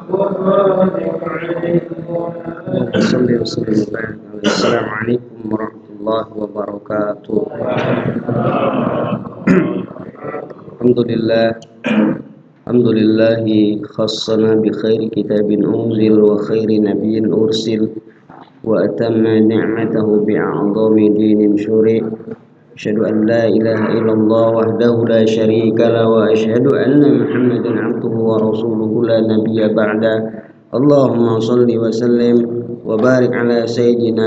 Assalamualaikum warahmatullahi wabarakatuh. Alhamdulillah, alhamdulillahi khassana bi khairi kitabin unzil wa khairi nabiyyin ursil wa atamma ni'matahu bi a'zami dinin syuri. Asyhadu an la ilaha illallah wahdahu la syarika la wa asyhadu anna Muhammadan 'abduhu wa rasuluhu la nabiyya ba'da. Allahumma shalli wa sallim wa barik ala sayyidina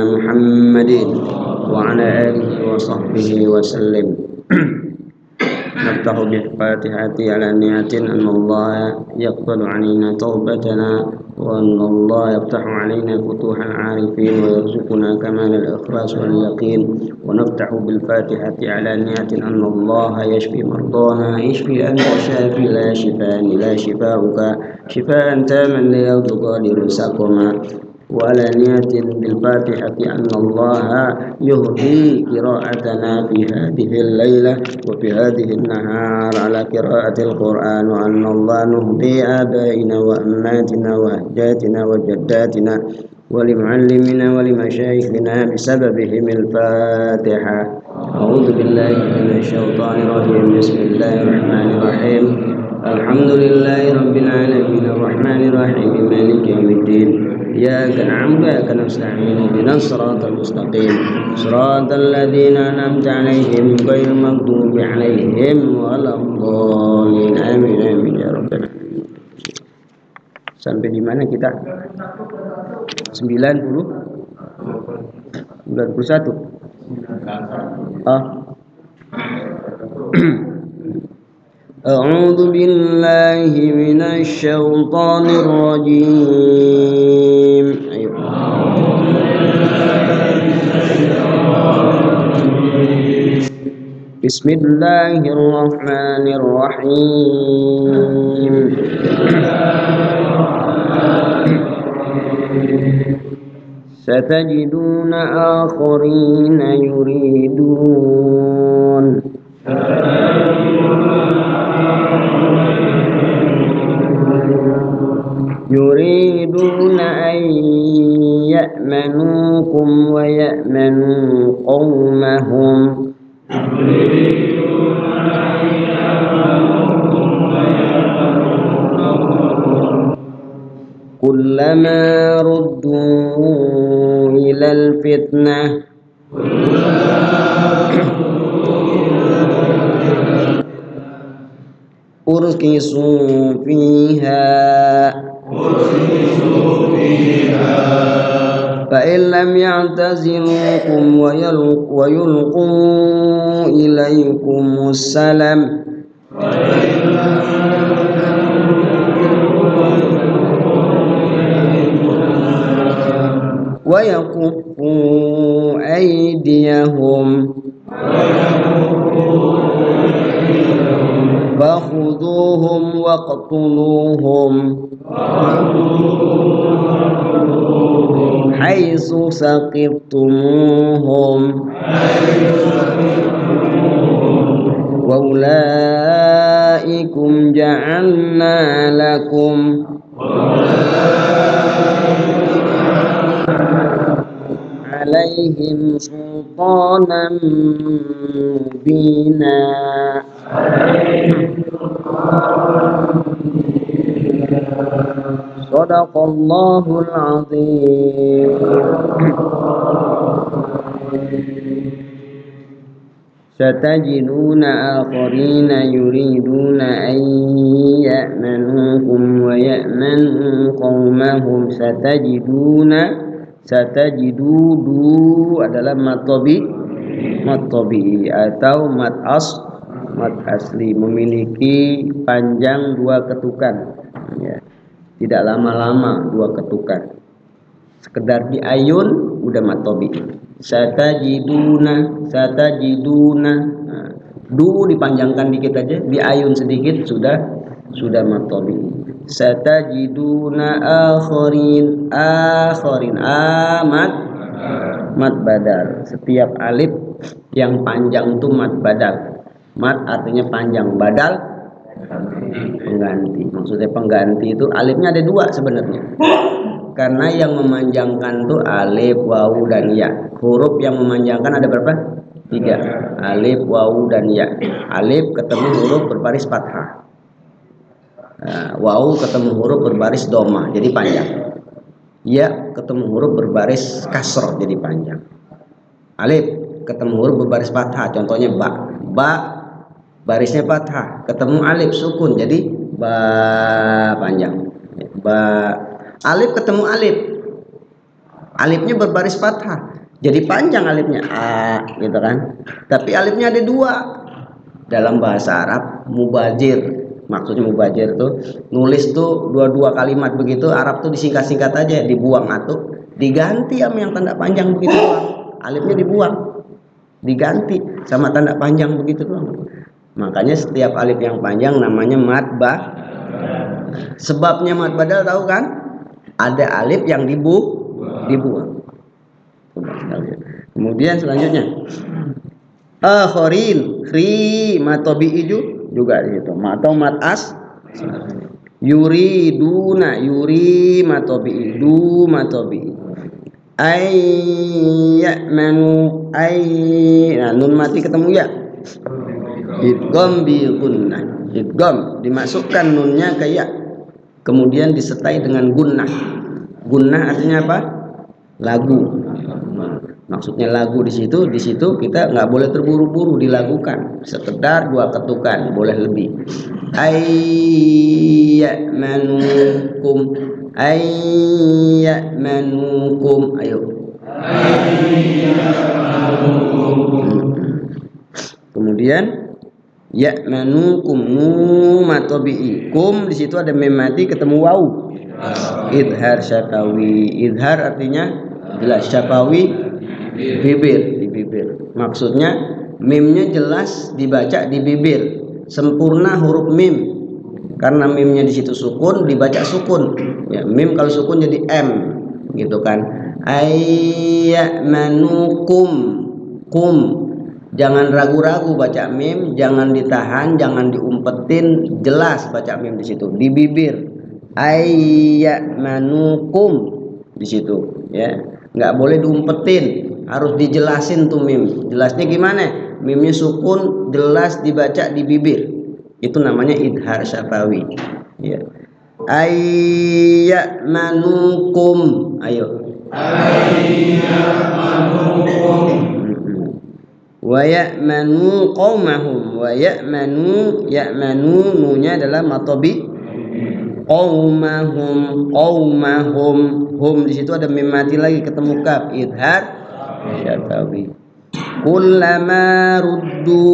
Muhammadin wa ala alihi wa sahbihi wa sallim. نفتح بالفاتحة على نية أن الله يقبل علينا توبتنا وأن الله يفتح علينا فتوح العارفين ويرزقنا كمال الإخلاص واليقين. ونفتح بالفاتحة على نية أن الله يشفي مرضانا اشفي أنت الشافي لا شفاء إلا شفاؤك شفاء تاما لا يغادر سقما. وعلى نية بالفاتحة أن الله يهدي قراءتنا في هذه الليلة وفي هذه النهار على قراءة القرآن وأن الله نهدي آبائنا وأماتنا وأهجاتنا وجداتنا ولمعلمنا ولمشايخنا بسببهم الفاتحة. أعوذ بالله من الشيطان الرجيم. بسم الله الرحمن الرحيم. الحمد لله رب العالمين الرحمن الرحيم مالك يوم الدين. إياك نعبد وإياك نستعين اهدنا الصراط المستقيم صراط الذين أنعمت عليهم غير المغضوب عليهم ولا الضالين. Amin amin ya rabbal alamin. Sampai di mana kita? 91. أعوذ بالله من الشيطان الرجيم. بسم الله الرحمن الرحيم. ستجدون آخرين يريدون أن يأمنوكم ويأمنوا قومهم كلما ردوا إلى الفتنة أركسوا فيها فإن لم يعتزلوكم ويلقوا إليكم السلام ويكفوا أيديهم فخذوهم واقتلوهم حيث ثقفتموهم وأولئكم جعلنا لكم عليهم سلطانا مبينا. صدق الله العظيم. ستجدون آخرين يريدون أن يأمنوكم ويأمنوا قومهم. Satajidu adalah mat tabi'i atau mat asli, memiliki panjang dua ketukan ya. Tidak lama-lama dua ketukan, sekedar di ayun udah mat tabi'i. Satajiduna nah, du dipanjangkan dikit aja, di ayun sedikit sudah mat tabi'i. Satajiduna akhirin mat badal. Setiap alif yang panjang itu mat badal. Mat artinya panjang, badal Pengganti. Maksudnya pengganti itu alifnya ada dua sebenarnya. Karena yang memanjangkan tuh alif, wawu, dan ya. Huruf yang memanjangkan ada berapa? 3. Alif, wawu, dan ya. Alif ketemu huruf berbaris fathah. Wawu ketemu huruf berbaris domah, jadi panjang. Ya ketemu huruf berbaris kasroh, jadi panjang. Alif ketemu huruf berbaris fathah, contohnya ba. Ba barisnya fathah, ketemu alif sukun, jadi ba panjang. Ba. Alif ketemu alif, alifnya berbaris fathah, jadi panjang alifnya a, gitu kan. Tapi alifnya ada dua. Dalam bahasa Arab mubazir, maksudnya mubazir tuh nulis tuh dua kalimat begitu. Arab tuh disingkat-singkat aja, dibuang atau diganti sama yang tanda panjang begitu doang. Alifnya dibuang, diganti sama tanda panjang begitu doang. Makanya setiap alif yang panjang namanya mad ba. Sebabnya mad badal tahu kan? Ada alif yang dibuang. Kemudian selanjutnya akhirin, ri matobi juga di situ. Atau mat as yuriduna, yuri matobi du matobi. Ayyamanu nah nun mati ketemu ya. Idgham bi gunnah. Idgham dimasukkan nunnya ke ya. Kemudian disertai dengan gunnah. Gunnah artinya apa? Lagu. Maksudnya lagu di situ kita nggak boleh terburu-buru dilagukan. Sekedar 2 ketukan, boleh lebih. Ayyamanukum, ayyamanukum. Ayo. Kemudian ya'manukum nu matobi'ikum, di situ ada mim mati ketemu wawu. Idhar syafawi. Idhar artinya jelas, syafawi bibir, di bibir. Maksudnya mimnya jelas dibaca di bibir, sempurna huruf mim. Karena mimnya di situ sukun, dibaca sukun. Ya, mim kalau sukun jadi m, gitu kan. Ayyamanukum, kum. Jangan ragu-ragu baca mim, jangan ditahan, jangan diumpetin, jelas baca mim di situ, di bibir. Ayyamanukum di situ, ya. Nggak boleh diumpetin, harus dijelasin tuh mim. Jelasnya gimana? Mimnya sukun, jelas dibaca di bibir. Itu namanya idhar syafawi. Ya. Ayyamanukum. Ayo. Ayyamanukum. Wa ya'manu qaumahum. Wa ya'manu, nunya adalah matobi. Qaumahum, qaumahum. Hum di situ ada mim mati lagi ketemu kaf, idhar syafawi. Kullama ruddu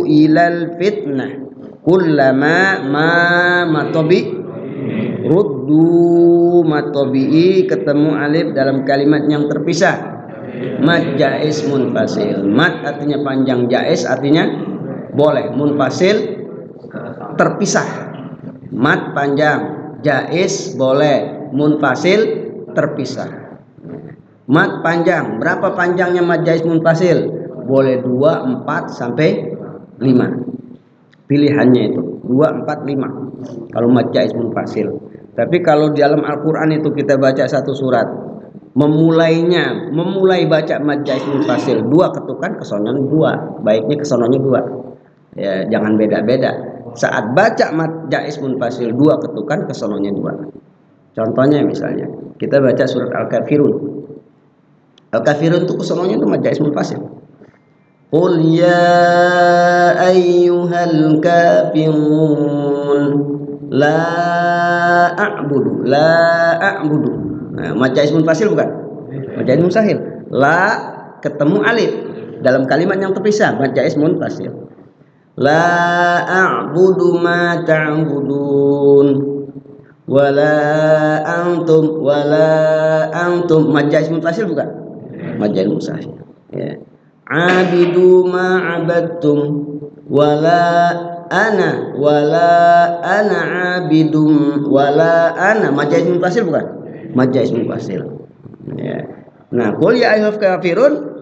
ilal fitnah. Kullama ma matobi, ruddu matobi ketemu alif dalam kalimat yang terpisah. Mad jaiz munfasil. Mad artinya panjang, jaiz artinya boleh, munfasil terpisah. Mad panjang, jaiz boleh, munfasil terpisah. Mad panjang, berapa panjangnya mad jaiz munfasil? Boleh 2, 4 sampai 5. Pilihannya itu 2, 4, 5 kalau mad jaiz munfasil. Tapi kalau di dalam Al-Qur'an itu kita baca satu surat, memulai baca mad jaiz munfasil 2 ketukan, kesononya 2, baiknya kesononya 2. Ya, jangan beda-beda. Saat baca mad jaiz munfasil 2 ketukan, kesononya 2. Contohnya misalnya kita baca surat Al-Kafirun. Al-Kafirun itu kesononya itu mad jaiz munfasil. Qul ya ayyuhal kafirun la a'budu, la a'budu. Nah, mad jaiz munfasil bukan? Mad jaiz munfasil. La ketemu alif dalam kalimat yang terpisah, mad jaiz munfasil. La a'budu ma ta'budun wala antum mad jaiz munfasil bukan? Mad jaiz munfasil. Ya. Abidu ma abadtum wala ana abidum wala ana mad jaiz munfasil bukan? Mad jaiz munfasil. Ya. Nah, qul ya ayyuhal kafirun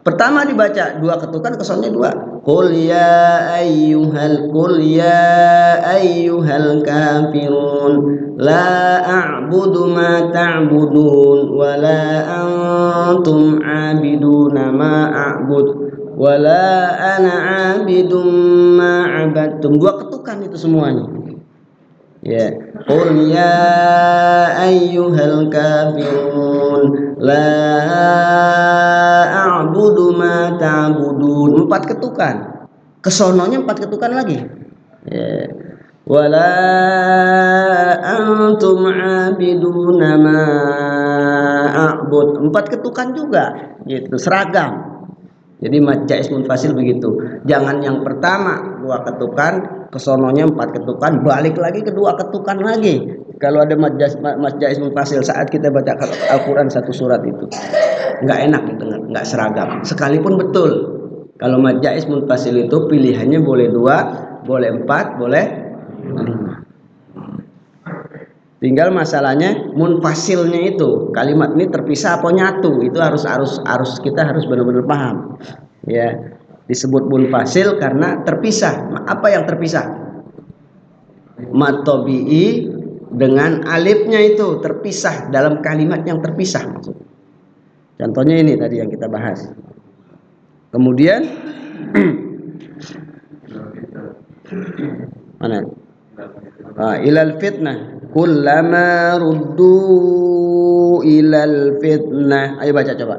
pertama dibaca 2 ketukan, kesononya 2. Qul ya ayyuhal kafirun la a'budu ma ta'budun wa la antum 'abiduna ma a'bud wa la ana 'abidum ma 'abadtum. Dua ketukan itu semuanya. Ya, qul ya ayyuhal kafirun la a'budu ma ta'budun. 4 ketukan. Kesononya 4 ketukan lagi. Ya. Wala antum 'abiduna ma a'bud. 4 ketukan juga. Gitu, seragam. Jadi mad jaiz munfasil begitu. Jangan yang pertama 2 ketukan, kesononya 4 ketukan, balik lagi ke 2 ketukan lagi. Kalau ada mad jaiz munfasil saat kita baca Al-Qur'an satu surat itu. Enggak enak didengar, enggak seragam. Sekalipun betul. Kalau mad jaiz munfasil itu pilihannya boleh 2, boleh 4, boleh 5. Tinggal masalahnya munfasilnya itu kalimat ini terpisah apa nyatu, itu harus kita harus benar-benar paham. Ya, disebut munfasil karena terpisah. Apa yang terpisah? Mad tabi'i dengan alifnya itu terpisah dalam kalimat yang terpisah. Contohnya ini tadi yang kita bahas. Kemudian mana? Ilal fitnah. Kullama ruddu ilal fitnah. Ayo baca coba.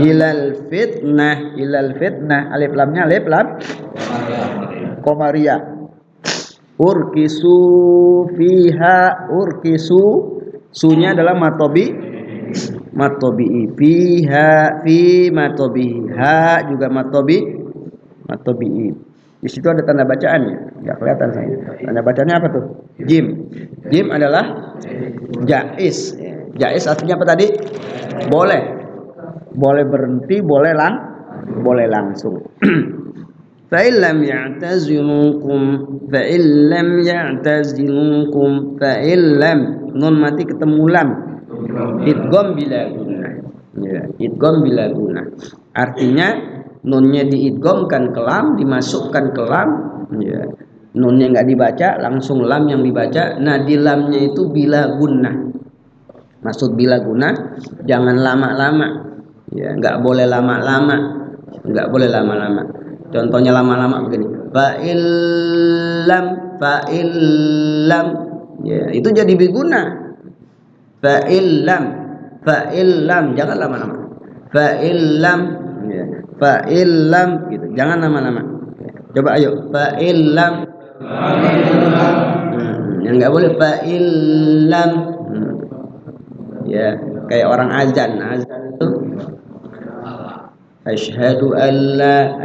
Ilal fitnah. Alif lamnya alif lam qamariyah. Urkisu fiha. Urkisu, sunya adalah matobi fiha, fi matobi, ha juga matobi. Di situ ada tanda bacaannya, nggak kelihatan saya. Tanda bacaannya apa tuh? Jim. Jim adalah jaiz. Jaiz artinya apa tadi? Boleh. Boleh berhenti, boleh langsung. Fa'illam ya'tazilukum, fa'illam nun mati ketemu lam. Idgham bila gunnah. Ya, idgham bila gunnah. Artinya nunnya diidghamkan ke lam, dimasukkan ke lam, ya. Nunnya nggak dibaca, langsung lam yang dibaca. Nah, di lamnya itu bila gunnah. Maksud bila gunnah, jangan lama-lama. Ya, nggak boleh lama-lama. Contohnya lama-lama begini. Fa'illam. Ya, itu jadi biguna. Fa'illam, jangan lama-lama. Fa'illam, ya. Fa'illam gitu. Jangan lama-lama. Coba ayo. Fa'illam. Yang enggak boleh fa'illam. Ya, kayak orang azan itu asyhadu alla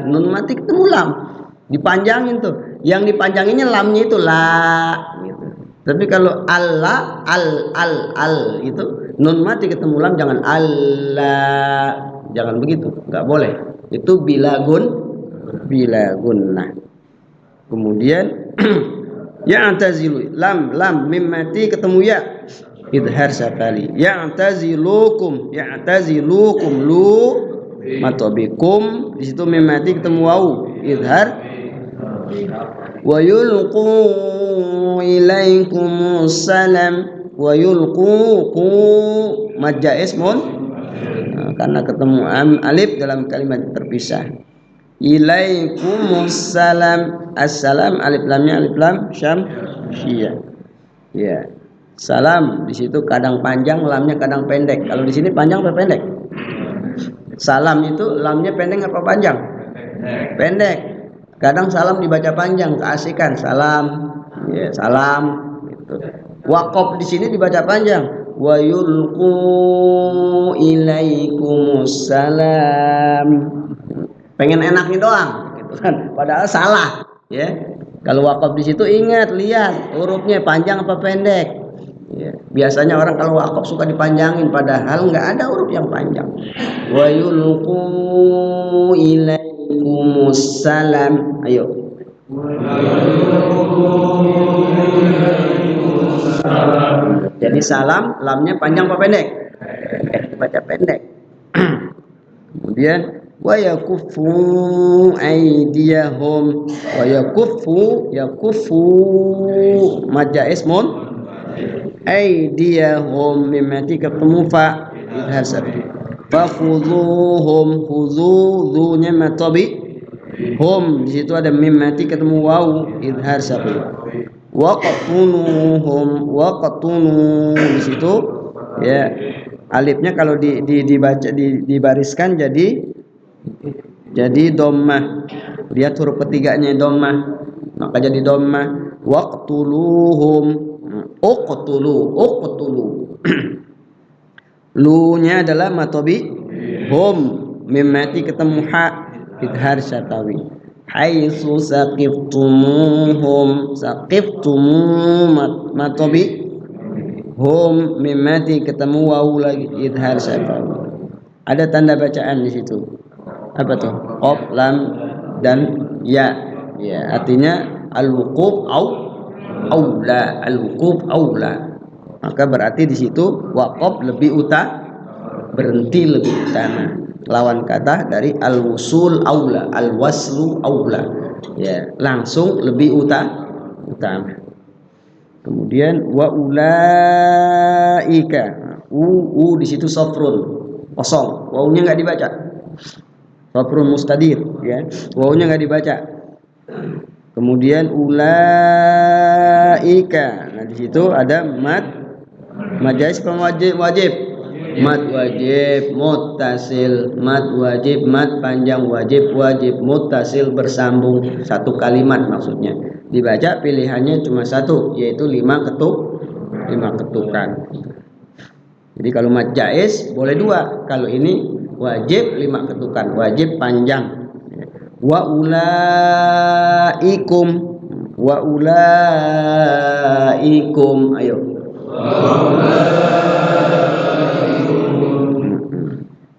nun mati ketemu lam. Dipanjangin tuh. Yang dipanjanginnya lamnya itu la gitu. Tapi kalau Allah al itu nun mati ketemu lam, jangan Allah, jangan begitu, nggak boleh. Itu bila gunnah. Kemudian ya'tazilu lam mim mati ketemu ya, idhar sekali. Ya'tazilukum lu matobikum, di situ mim mati ketemu wawu, idhar. Wa yulqu ilaikumus salam. Wa yulqu mad jaiz karena ketemu alif dalam kalimat terpisah. Ilaikumus salam. Assalam alif lamnya alif lam syamsiyah. Ya. Salam di situ kadang panjang, lamnya kadang pendek. Kalau di sini panjang atau pendek? Salam itu lamnya pendek apa panjang? Pendek. Kadang salam dibaca panjang, keasikan salam, ya, salam gitu. Waqaf di sini dibaca panjang. Wa yulqu ilaikumus salam. Pengen enaknya doang, gitu kan. Padahal salah, ya. Kalau waqaf di situ ingat, lihat hurufnya panjang apa pendek. Ya. Biasanya orang kalau waqaf suka dipanjangin, padahal nggak ada huruf yang panjang. Wa yulqu ilaikumus salam. Ayo. Jadi salam, lamnya panjang apa pendek? Baca pendek. Kemudian wa yakuffu aydiyahum wa yakuffu mad jaiz mun aydiyahum mimati ketemu fa idhar sabi fa khudhu dzunya matabi hum di situ ada mimati ketemu waw idhar sabi waqtunu di situ ya alifnya kalau dibaca dibariskan jadi dhammah. Lihat huruf ketiganya dhammah, maka jadi dhammah. Waqtuluhum uqtulu lu-nya adalah matobi hum mimati ketemu ha idhar syatawi haitsu saqiftumuhum matobi hum mimati ketemu waw lagi idhar syatawi. Ada tanda bacaan di situ. Apa tuh? Qaf, lam dan ya. Ya, artinya al-wuquf aula, al-wuquf aula. Maka berarti di situ waqaf lebih berhenti lebih utama. Lawan kata dari al-wusul aula, al-waslu aula. Ya, langsung lebih utama. Kemudian wa ulaika. Di situ sofrun kosong, wawunya nggak dibaca. Sofrun mustadir, ya. Wawunya nggak dibaca. Kemudian ulaika. Nah, di situ ada mad jaiz wajib. Mad wajib muttasil, mad wajib, mad panjang wajib muttasil bersambung satu kalimat maksudnya. Dibaca pilihannya cuma satu, yaitu 5 ketukan. Jadi kalau mad jaiz boleh 2, kalau ini wajib 5 ketukan, wajib panjang. Wa ulaikum ayo.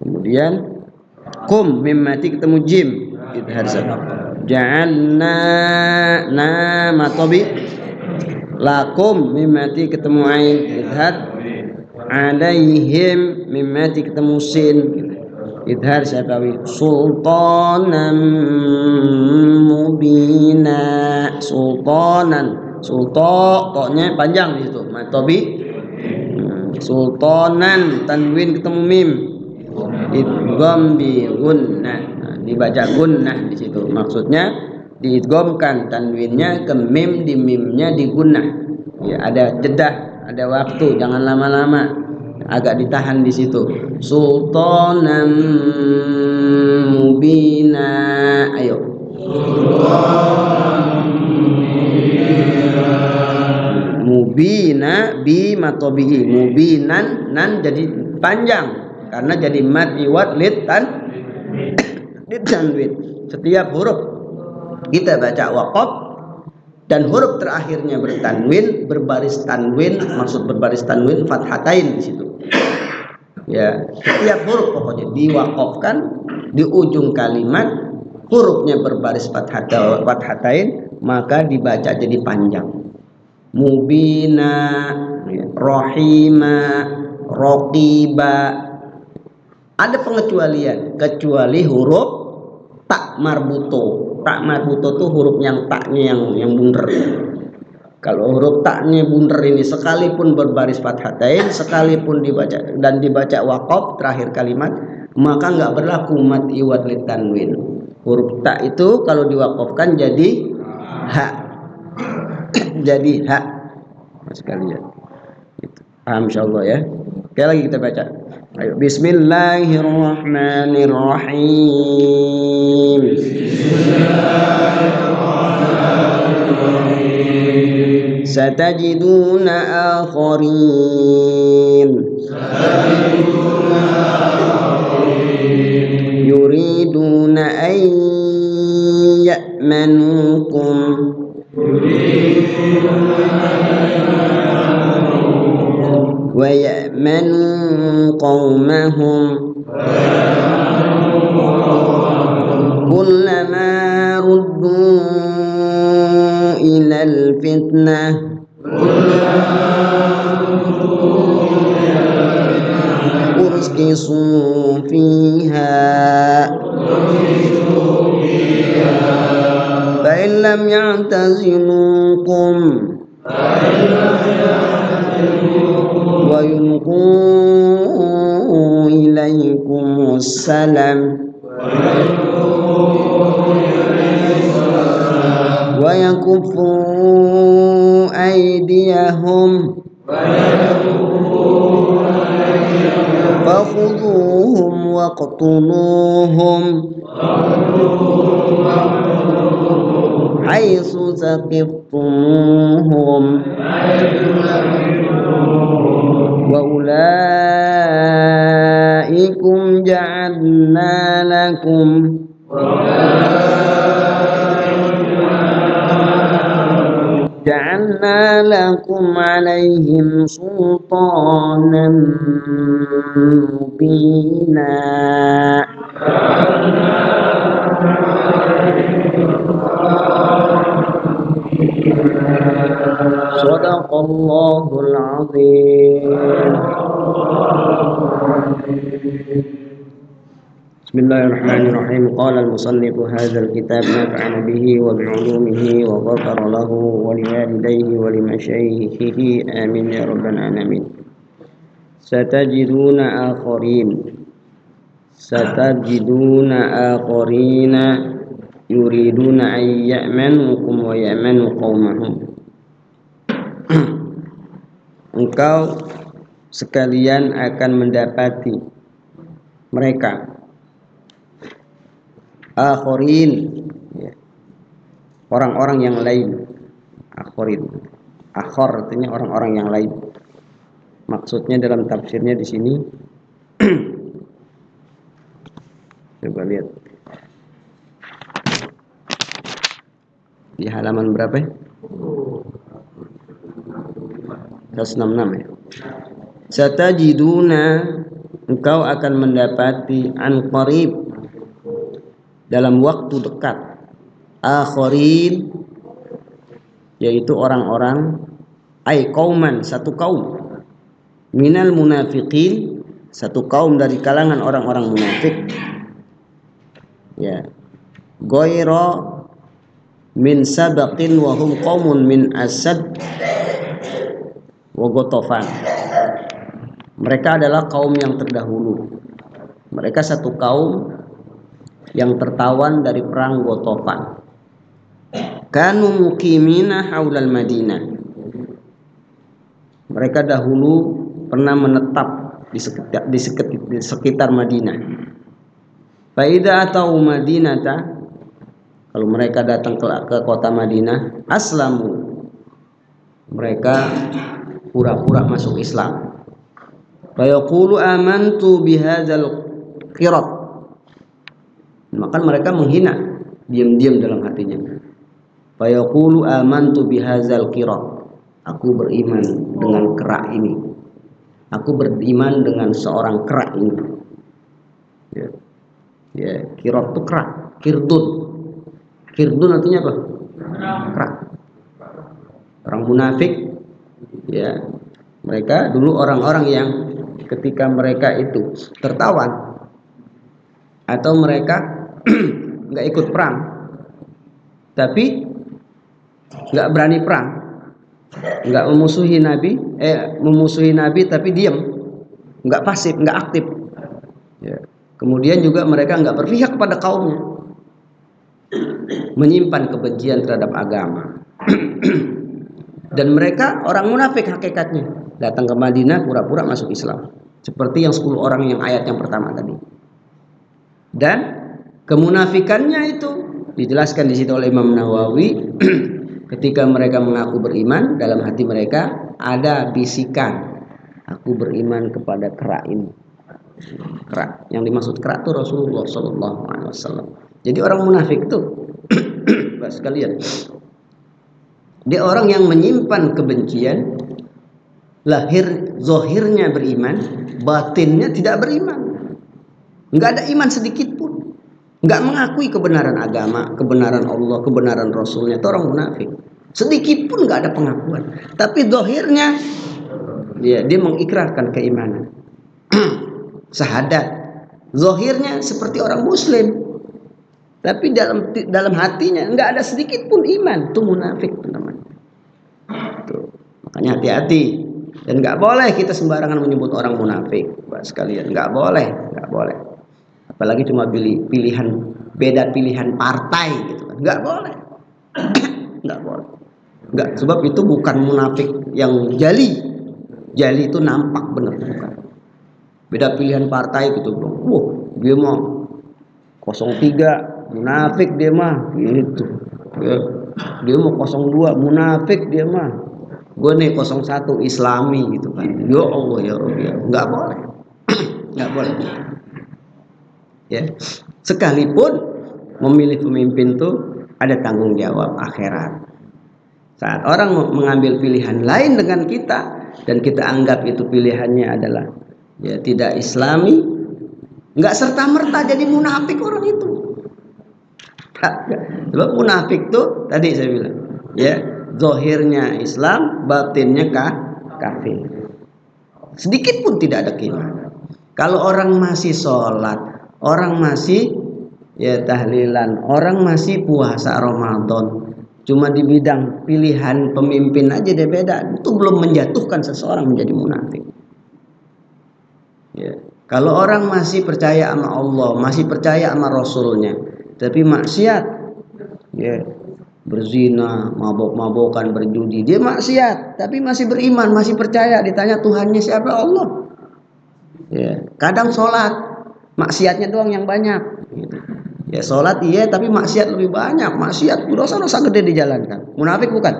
Kemudian kum mimati ketemu jim idhar sabab ja'alna na matobi lakum mimati ketemu ain idhar alaihim mimati ketemu sin idhar syatawi sultanan mubina sultanan toknya panjang di situ matobi sultanan tanwin ketemu mim idgham bi gunnah. Dibaca gunnah di situ. Maksudnya diidghamkan tanwinnya ke mim, di mimnya di gunnah. Ya, ada jeda, ada waktu, jangan lama-lama. Agak ditahan di situ. Sultanan mubina. Ayo. Mubina bi matobihi. Mubinan nan jadi panjang. Karena jadi mad iwad tanwin. Setiap huruf kita baca waqaf dan huruf terakhirnya bertanwin, berbaris tanwin, maksud berbaris tanwin fathatain di situ. Ya, setiap huruf pokoknya diwaqafkan di ujung kalimat hurufnya berbaris fathatain, maka dibaca jadi panjang. Mubina, rohima, roqiba. Ada pengecualian, kecuali huruf tak marbuto. Tak marbuto tuh huruf yang taknya yang bunder. Kalau huruf taknya bunder ini sekalipun berbaris fathatain, sekalipun dibaca waqaf terakhir kalimat, maka nggak berlaku mad iwad litanwin. Huruf tak itu kalau diwaqafkan jadi ha. Jadi ha. Mas kalian. Gitu. Paham insyaallah ya. Oke, lagi kita baca. Ayo, bismillahirrahmanirrahim. Satajiduna akharin yuriduna an ya'manukum wa ya'manu qaumahum kullama ruddu ilal fitnah urkisu fiha fa in lam ya'tazilukum wa yulqu ilaikumus salam wa yakuffu aydiyahum fakhuduhum waqtuluhum haitsu saqiftumuhum wa ulaikum ja'alna lakum alaihim sultanan mubina. Shadaqallahul azim. Bismillahirrahmanirrahim. Qala al-musannifu hadzal kitab nafa'ana bihi wa bi'ulumihi wa ghafara lahu wa liwalidayhi wa limashayihihi amin ya rabbal alamin. Satajiduna akharina yuriduna an ya'manukum wa ya'manu qaumahum. Engkau sekalian akan mendapati mereka akharin, orang-orang yang lain. Akharin, akhar artinya orang-orang yang lain. Maksudnya dalam tafsirnya di sini coba lihat di halaman berapa? 166 ya. Satajiduna, engkau akan mendapati an qarib, dalam waktu dekat, akharin, yaitu orang-orang, ay qauman, satu kaum, minal munafiqin, satu kaum dari kalangan orang-orang munafik, ya, ghaira min sabaqin wa hum qaumun min asad wa gotofan. Mereka adalah kaum yang terdahulu. Mereka satu kaum yang tertawan dari perang Gotofan. Kanu muqimina haulal Madinah. Mereka dahulu pernah menetap di sekitar Madinah. Fa idza atau Madinata, kalau mereka datang ke kota Madinah, aslamu, mereka pura-pura masuk Islam. Fa yaqulu amantu bihadzal qirat, maka mereka menghina diam-diam dalam hatinya. Fa yaqulu amantu bihadzal qirat, aku beriman dengan kera ini, aku beriman dengan seorang kera ini. Ya, qirat itu kera, kirdun artinya apa? Kera. Orang munafik, ya, mereka dulu orang-orang yang ketika mereka itu tertawan atau mereka nggak ikut perang, tapi nggak berani perang, nggak memusuhi Nabi tapi diam, nggak pasif, nggak aktif. Ya. Kemudian juga mereka nggak berpihak kepada kaumnya, menyimpan kebencian terhadap agama. Dan mereka orang munafik hakikatnya, datang ke Madinah pura-pura masuk Islam, seperti yang 10 orang yang ayat yang pertama tadi. Dan kemunafikannya itu dijelaskan di situ oleh Imam Nawawi. Ketika mereka mengaku beriman, dalam hati mereka ada bisikan, aku beriman kepada kera ini. Kera, yang dimaksud kera itu Rasulullah SAW. Jadi orang munafik itu sekalian, dia orang yang menyimpan kebencian, zohirnya beriman, batinnya tidak beriman. Enggak ada iman sedikit pun. Enggak mengakui kebenaran agama, kebenaran Allah, kebenaran Rasulnya. Itu orang munafik. sedikit pun nggak ada pengakuan. Tapi zahirnya dia mengikrarkan keimanan, syahadat. Zahirnya seperti orang Muslim, tapi dalam hatinya nggak ada sedikit pun iman. Itu munafik teman-teman. Makanya hati-hati, dan nggak boleh kita sembarangan menyebut orang munafik, Pak sekalian. Nggak boleh. Apalagi cuma beda pilihan partai gitu kan. Nggak boleh. Nggak boleh. Nggak, sebab itu bukan munafik yang jali. Jali itu nampak benar, bukan. Beda pilihan partai gitu, bro. Wah, dia mah 03 munafik dia mah gitu. Dia mau 02 munafik dia mah. Gue nih 01 Islami gitu kan. Ya Allah ya Rabbi. Nggak boleh. Nggak boleh. Ya. Sekalipun memilih pemimpin tuh ada tanggung jawab akhirat. Saat orang mengambil pilihan lain dengan kita dan kita anggap itu pilihannya adalah ya tidak Islami, nggak serta merta jadi munafik orang itu. Sebab munafik tuh tadi saya bilang, ya zahirnya Islam, batinnya kafir. Sedikit pun tidak ada keimanan. Kalau orang masih sholat, orang masih ya tahlilan, orang masih puasa Ramadan, cuma di bidang pilihan pemimpin aja dia beda, itu belum menjatuhkan seseorang menjadi munafik. Ya. Kalau orang masih percaya sama Allah, masih percaya sama Rasulnya, tapi maksiat, ya berzina, mabok-mabokan, berjudi, dia maksiat, tapi masih beriman, masih percaya. Ditanya Tuhannya siapa? Allah. Ya, kadang sholat, maksiatnya doang yang banyak. Gitu. Ya sholat iya, tapi maksiat lebih banyak. Maksiat, dosa-dosa gede dijalankan. Munafik bukan?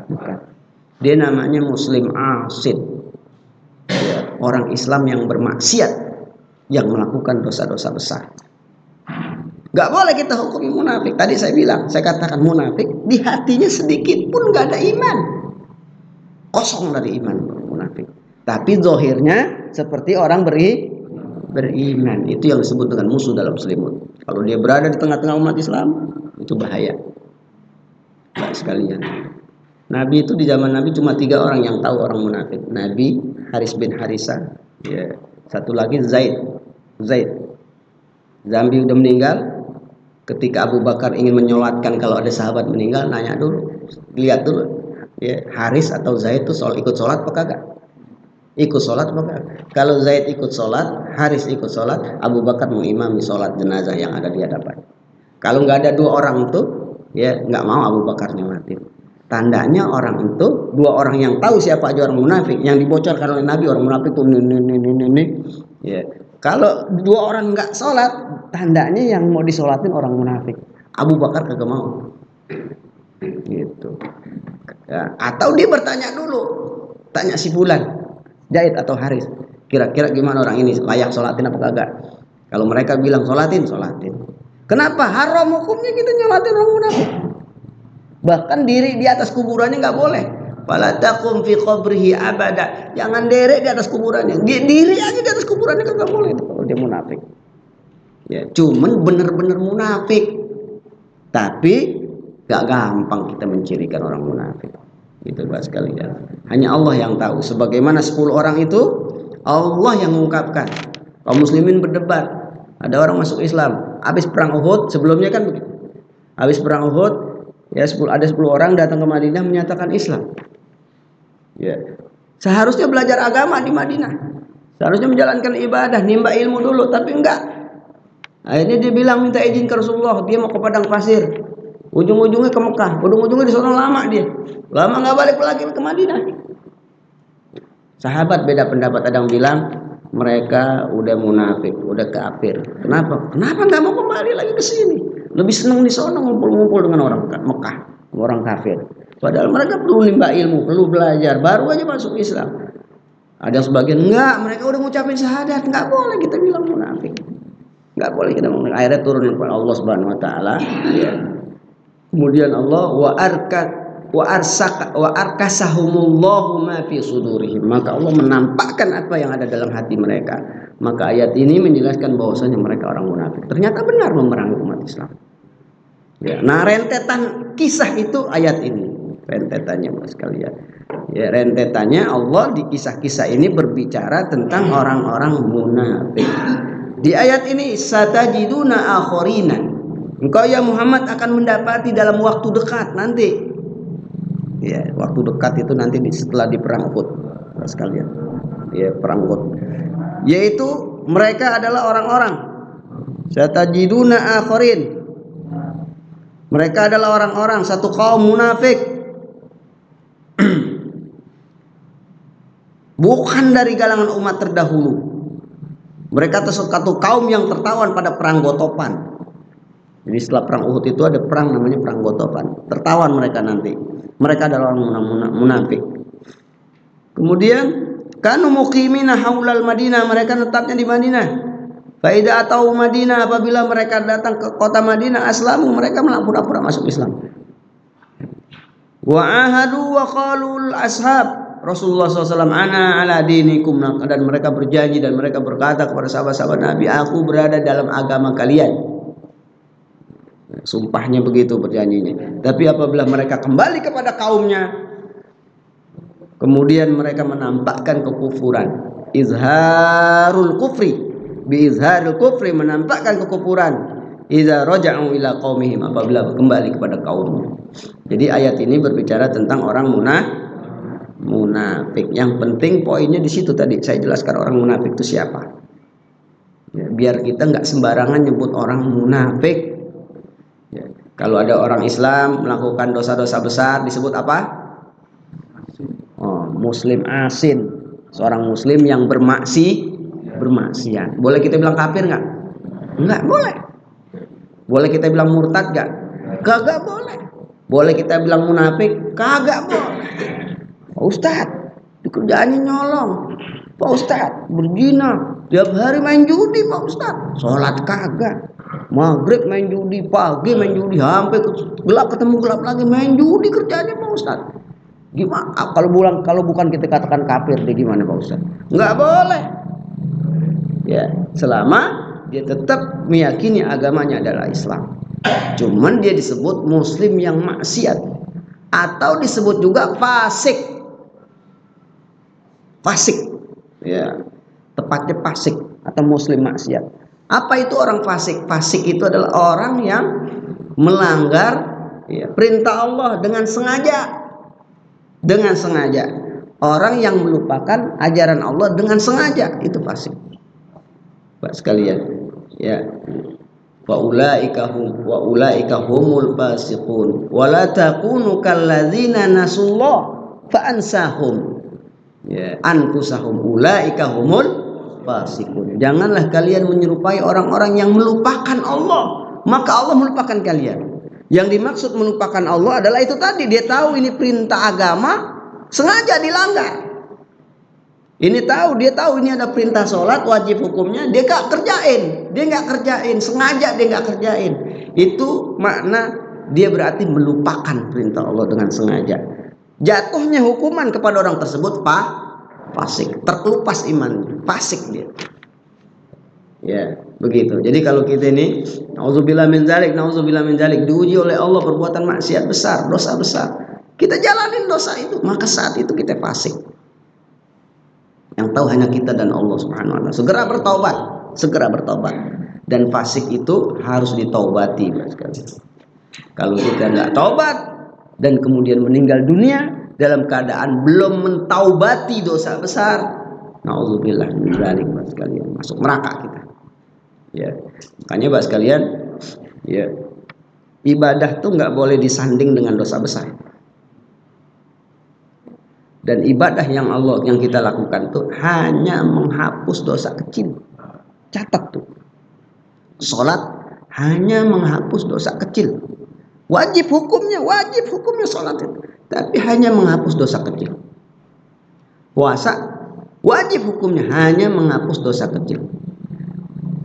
Bukan. Dia namanya Muslim asid. Ya, orang Islam yang bermaksiat, yang melakukan dosa-dosa besar. Gak boleh kita hukum munafik. Tadi saya bilang, saya katakan munafik di hatinya sedikit pun gak ada iman, kosong dari iman munafik. Tapi zahirnya seperti orang beriman. Itu yang disebut dengan musuh dalam selimut. Kalau dia berada di tengah-tengah umat Islam, itu bahaya. Baik sekalian. Nabi itu di zaman Nabi cuma 3 orang yang tahu orang munafik. Nabi, Haris bin Harisa, ya. Satu lagi Zaid. Zambi udah meninggal. Ketika Abu Bakar ingin menyolatkan kalau ada sahabat meninggal, nanya dulu, lihat dulu, ya, Haris atau Zaid itu ikut sholat apa kagak? Ikut sholat apa kagak? Kalau Zaid ikut sholat, Haris ikut sholat, Abu Bakar mengimami sholat jenazah yang ada di hadapan. Kalau nggak ada 2 orang itu, ya nggak mau Abu Bakar nyolatin. Tandanya orang itu 2 orang yang tahu siapa aja orang munafik, yang dibocorkan oleh Nabi orang munafik itu ini. Ya. Kalau 2 orang nggak sholat, tandanya yang mau disolatin orang munafik. Abu Bakar kagak mau. Gitu. Ya. Atau dia bertanya dulu, tanya si Fulan, Zaid atau Haris, kira-kira gimana orang ini, layak sholatin apa kagak? Kalau mereka bilang sholatin. Kenapa? Haram hukumnya kita nyolatin orang munafik. Bahkan diri di atas kuburannya nggak boleh. Fala taqum fi qabrihi abada. Jangan derek di atas kuburannya. Diri aja di atas kuburannya kagak boleh itu kalau dia munafik. Ya, cuman bener-bener munafik. Tapi gak gampang kita mencirikan orang munafik. Itu Pak sekalian. Hanya Allah yang tahu. Sebagaimana 10 orang itu Allah yang mengungkapkan. Kaum muslimin berdebat. Ada orang masuk Islam. Habis perang Uhud, sebelumnya kan begitu. Habis perang Uhud, ya ada 10 orang datang ke Madinah menyatakan Islam. Ya. Seharusnya belajar agama di Madinah. Seharusnya menjalankan ibadah, nimba ilmu dulu, tapi enggak. Akhirnya dia bilang minta izin ke Rasulullah, dia mau ke padang pasir. Ujung-ujungnya ke Mekah, ujung-ujungnya di sana lama dia. Lama nggak balik lagi ke Madinah. Sahabat beda pendapat, ada yang bilang mereka udah munafik, udah kafir. Kenapa? Kenapa nggak mau kembali lagi ke sini? Lebih senang di sana ngumpul-ngumpul dengan orang Mekah, orang kafir. Padahal mereka perlu nimba ilmu, perlu belajar, baru aja masuk Islam. Ada sebagian enggak, mereka udah ngucapin syahadat, enggak boleh kita bilang munafik. Enggak boleh kita ngomong. Akhirnya turun kepada Allah Subhanahu wa taala, ya. Kemudian Allah wa arkasahumullahu ma fi sudurihim. Maka Allah menampakkan apa yang ada dalam hati mereka. Maka ayat ini menjelaskan bahwasanya mereka orang munafik. Ternyata benar memerangi umat Islam. Ya, nah rentetan kisah itu ayat ini. rentetannya Mas sekalian. Ya, rentetannya Allah di kisah-kisah ini berbicara tentang orang-orang munafik. Di ayat ini satajiduna akhorina. Engkau ya Muhammad akan mendapati dalam waktu dekat nanti. Ya, waktu dekat itu nanti setelah di perang Uhud, Mas sekalian. Ya, perang Uhud. Yaitu mereka adalah orang-orang satajiduna akhorin. Mereka adalah orang-orang satu kaum munafik. Bukan dari kalangan umat terdahulu. Mereka satu kaum yang tertawan pada perang Gotopan. Jadi setelah perang Uhud itu ada perang namanya perang Gotopan. Tertawan mereka nanti. Mereka adalah orang munafik. Kemudian kanu muqimina haulal Madinah, mereka tetapnya di Madinah. Faida atau Madinah, apabila mereka datang ke kota Madinah, aslamu, mereka pura-pura masuk Islam. Wa ahadu wa qalul ashab, Rasulullah SAW, ana ala dinikum, dan mereka berjanji dan mereka berkata kepada sahabat-sahabat Nabi, aku berada dalam agama kalian. Sumpahnya begitu, berjanjinya. Tapi apabila mereka kembali kepada kaumnya, kemudian mereka menampakkan kekufuran. Izharul kufri, bi izharul kufri, menampakkan kekufuran. Idza raja'u ila qaumihim, apabila kembali kepada kaumnya. Jadi ayat ini berbicara tentang orang munafik. Yang penting poinnya di situ tadi saya jelaskan, orang munafik itu siapa. Ya, biar kita nggak sembarangan nyebut orang munafik. Ya, kalau ada orang Islam melakukan dosa-dosa besar disebut apa? Oh, muslim asin. Seorang muslim yang bermaksiat. Boleh kita bilang kafir nggak? Nggak boleh. Boleh kita bilang murtad nggak? Kagak boleh. Boleh kita bilang munafik? Kagak boleh. Pak Ustadz, kerjaannya nyolong. Pak Ustadz, berzina. Tiap hari main judi Pak Ustadz. Sholat kagak. Maghrib main judi, pagi main judi, sampai gelap ketemu gelap lagi main judi kerjaannya Pak Ustadz. Gimana? Kalau bukan kita katakan kafir, dia gimana Pak Ustadz? Nggak boleh. Ya, selama dia tetap meyakini agamanya adalah Islam. Cuman dia disebut muslim yang maksiat, atau disebut juga fasik. Fasik, ya, tepatnya fasik atau muslim maksiat. Apa itu orang fasik? Fasik itu adalah orang yang melanggar, ya, perintah Allah dengan sengaja. Dengan sengaja. Orang yang melupakan ajaran Allah dengan sengaja, itu fasik. Pak sekalian, ya. Wa ulaika humul fasiqun wa la takunu kalladzina nasullah fa ansahum. Ya, anfusahum ulaika humul fasiqun. Janganlah kalian menyerupai orang-orang yang melupakan Allah, maka Allah melupakan kalian. Yang dimaksud melupakan Allah adalah itu tadi, dia tahu ini perintah agama, sengaja dilanggar. Dia tahu ini ada perintah sholat wajib hukumnya, dia nggak kerjain, sengaja dia nggak kerjain. Itu makna dia berarti melupakan perintah Allah dengan sengaja. Jatuhnya hukuman kepada orang tersebut fasik, terkelupas imannya, fasik dia. Ya, begitu. Jadi kalau kita ini nauzubillah min dzalik, diuji oleh Allah perbuatan maksiat besar, dosa besar. Kita jalanin dosa itu, maka saat itu kita fasik. Yang tahu hanya kita dan Allah Subhanahu wa taala. Segera bertobat. Dan fasik itu harus ditaubati, sekali. Kalau kita nggak taubat dan kemudian meninggal dunia dalam keadaan belum mentaubati dosa besar, nauzubillah min dzalik, sekalian, masuk neraka kita. Ya, makanya Bapak sekalian, ya, ibadah tuh nggak boleh disanding dengan dosa besar. Dan ibadah yang kita lakukan tuh hanya menghapus dosa kecil. Catat tuh. Sholat hanya menghapus dosa kecil. Wajib hukumnya sholat itu. Tapi hanya menghapus dosa kecil. Puasa wajib hukumnya hanya menghapus dosa kecil.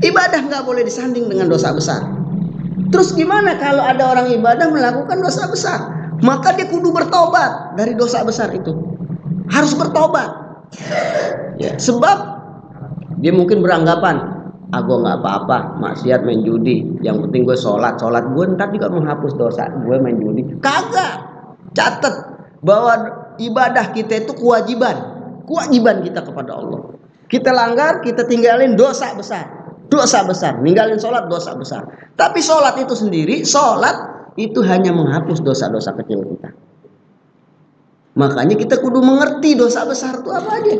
Ibadah nggak boleh disanding dengan dosa besar. Terus gimana kalau ada orang ibadah melakukan dosa besar? Maka dia kudu bertobat dari dosa besar itu. Harus bertobat. Ya, sebab dia mungkin beranggapan, gue nggak apa-apa, maksiat main judi. Yang penting gue sholat gue ntar juga menghapus dosa gue main judi. Kagak. Catat, bahwa ibadah kita itu kewajiban kita kepada Allah. Kita langgar, kita tinggalin dosa besar, ninggalin sholat dosa besar. Tapi sholat itu hanya menghapus dosa-dosa kecil kita. Makanya kita kudu mengerti dosa besar itu apa aja.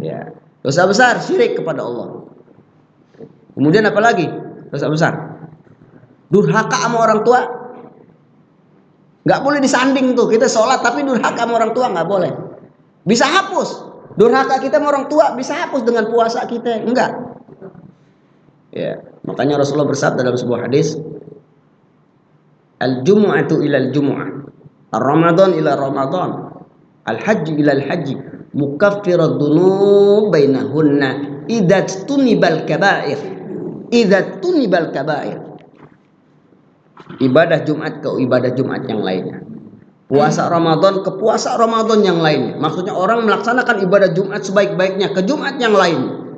Ya, dosa besar syirik kepada Allah. Kemudian apa lagi? Dosa besar. Durhaka sama orang tua. Nggak boleh disanding tuh. Kita sholat tapi durhaka sama orang tua nggak boleh. Bisa hapus. Durhaka kita sama orang tua bisa hapus dengan puasa kita. Enggak. Ya, makanya Rasulullah bersabda dalam sebuah hadis, al-jumu'atu ila al-jumu'ah, ar-ramadan ila ramadan, al-hajj ila al-hajj, mukaffirat dzunub bainahunna idza tunibal kaba'ir. Ibadah Jumat ke ibadah Jumat yang lainnya. Puasa Ramadan ke puasa Ramadan yang lainnya. Maksudnya orang melaksanakan ibadah Jumat sebaik-baiknya ke Jumat yang lain.